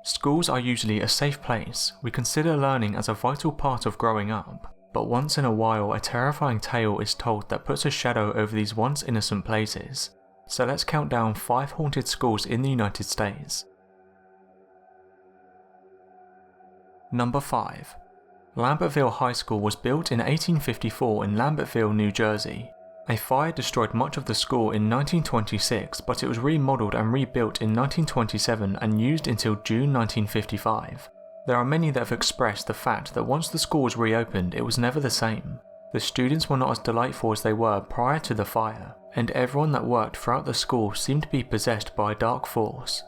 Schools are usually a safe place. We consider learning as a vital part of growing up, but once in a while a terrifying tale is told that puts a shadow over these once innocent places. So let's count down 5 haunted schools in the United States. Number 5. Lambertville High School was built in 1854 in Lambertville, New Jersey. A fire destroyed much of the school in 1926, but it was remodeled and rebuilt in 1927 and used until June 1955. There are many that have expressed the fact that once the school was reopened, it was never the same. The students were not as delightful as they were prior to the fire, and everyone that worked throughout the school seemed to be possessed by a dark force.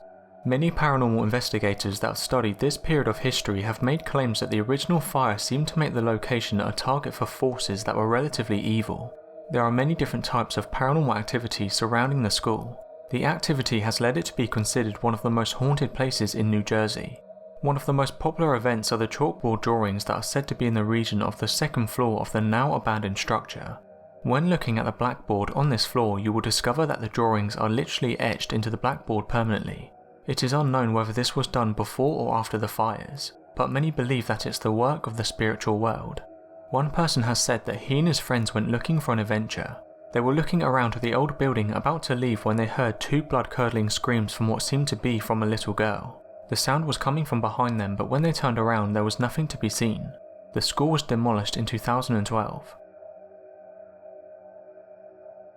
Many paranormal investigators that have studied this period of history have made claims that the original fire seemed to make the location a target for forces that were relatively evil. There are many different types of paranormal activity surrounding the school. The activity has led it to be considered one of the most haunted places in New Jersey. One of the most popular events are the chalkboard drawings that are said to be in the region of the second floor of the now abandoned structure. When looking at the blackboard on this floor, you will discover that the drawings are literally etched into the blackboard permanently. It is unknown whether this was done before or after the fires, but many believe that it's the work of the spiritual world. One person has said that he and his friends went looking for an adventure. They were looking around the old building about to leave when they heard 2 blood-curdling screams from what seemed to be from a little girl. The sound was coming from behind them, but when they turned around there was nothing to be seen. The school was demolished in 2012.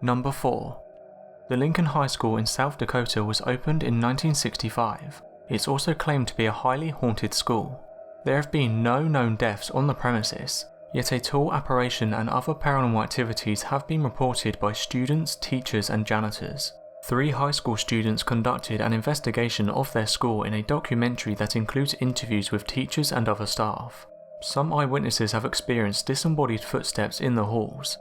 Number 4. The Lincoln High School in South Dakota was opened in 1965. It's also claimed to be a highly haunted school. There have been no known deaths on the premises, yet a tall apparition and other paranormal activities have been reported by students, teachers and janitors. 3 high school students conducted an investigation of their school in a documentary that includes interviews with teachers and other staff. Some eyewitnesses have experienced disembodied footsteps in the halls.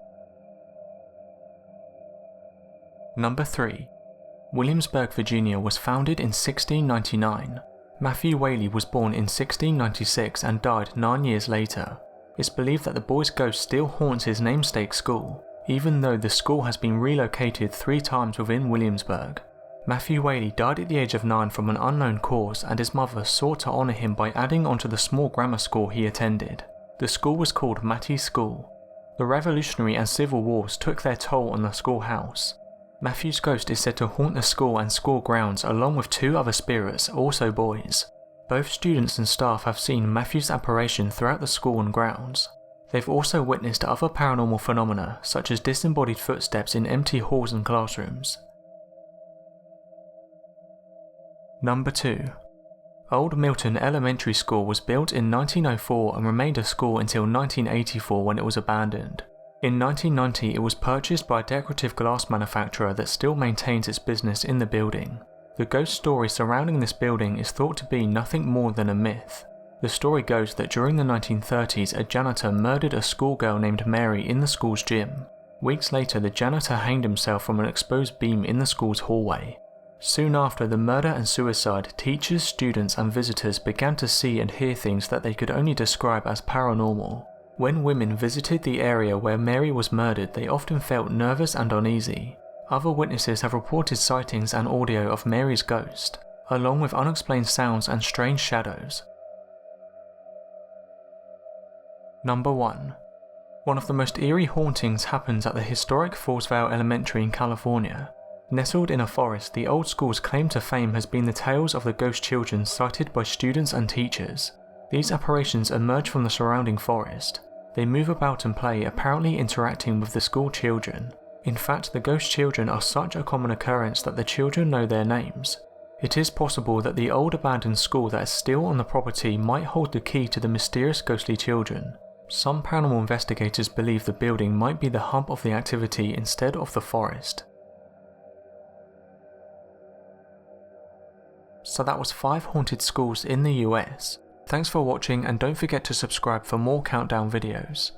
Number 3. Williamsburg, Virginia was founded in 1699. Matthew Whaley was born in 1696 and died 9 years later. It's believed that the boy's ghost still haunts his namesake school, even though the school has been relocated 3 times within Williamsburg. Matthew Whaley died at the age of 9 from an unknown cause, and his mother sought to honour him by adding onto the small grammar school he attended. The school was called Matty's School. The Revolutionary and Civil Wars took their toll on the schoolhouse. Matthew's ghost is said to haunt the school and school grounds along with 2 other spirits, also boys. Both students and staff have seen Matthew's apparition throughout the school and grounds. They've also witnessed other paranormal phenomena, such as disembodied footsteps in empty halls and classrooms. Number 2. Old Milton Elementary School was built in 1904 and remained a school until 1984 when it was abandoned. In 1990 it was purchased by a decorative glass manufacturer that still maintains its business in the building. The ghost story surrounding this building is thought to be nothing more than a myth. The story goes that during the 1930s a janitor murdered a schoolgirl named Mary in the school's gym. Weeks later the janitor hanged himself from an exposed beam in the school's hallway. Soon after the murder and suicide, teachers, students and visitors began to see and hear things that they could only describe as paranormal. When women visited the area where Mary was murdered, they often felt nervous and uneasy. Other witnesses have reported sightings and audio of Mary's ghost, along with unexplained sounds and strange shadows. Number 1. One of the most eerie hauntings happens at the historic Vale Elementary in California. Nestled in a forest, the old school's claim to fame has been the tales of the ghost children cited by students and teachers. These apparitions emerge from the surrounding forest. They move about and play, apparently interacting with the school children. In fact, the ghost children are such a common occurrence that the children know their names. It is possible that the old abandoned school that is still on the property might hold the key to the mysterious ghostly children. Some paranormal investigators believe the building might be the hub of the activity instead of the forest. So that was 5 haunted schools in the US. Thanks for watching and don't forget to subscribe for more countdown videos.